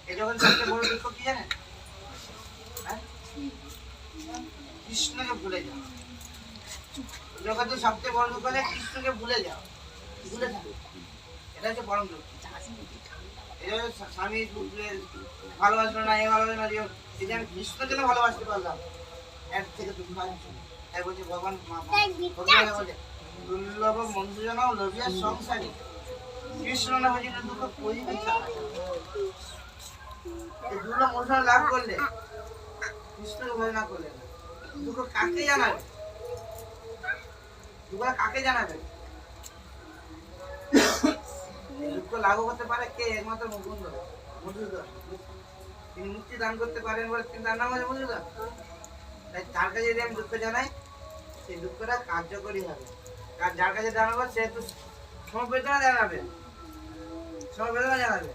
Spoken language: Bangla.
এই জগতের সবচেয়ে বড় দুঃখ কি জানেন? হ্যাঁ? কৃষ্ণকে ভুলে যাও। জগতের সবচেয়ে বড় দুঃখ হলে কৃষ্ণকে ভুলে যাও, ভুলে থাকো। এটা হচ্ছে পরম দুঃখ। এই জন্য স্বামী ভালোবাসলো না, এ ভালোবাসলো না, এই যে আমি কৃষ্ণের জন্য ভালোবাসতে পারলাম, এর থেকে দুঃখ হয়। তাই বলছে ভগবান বলছে দুর্লভ মন্ত্রজন লোভিয়া সংসারী কৃষ্ণ না হয়েছে দুঃখ করিবি কার। এই দুর্লভ মন্ত্রজন লাভ করলে কৃষ্ণকে ভয় না করলে দুঃখ কাকে জানাবে? দুঃখ কাকে জানাবে? দুঃখ লাঘব করতে পারে কে? একমাত্র মুকুন্দ মধুসূদন। তিনি মুক্তি দান করতে পারেন বলে তিনি তার নাম হচ্ছে মধুসূদন। তাই তার কাছে যদি আমি দুঃখ জানাই, সেই দুঃখটা কার্যকরী হবে। আর যার কাছে জানাবো সে তো সমবেদনা জানাবে, সমবেদনা জানাবে।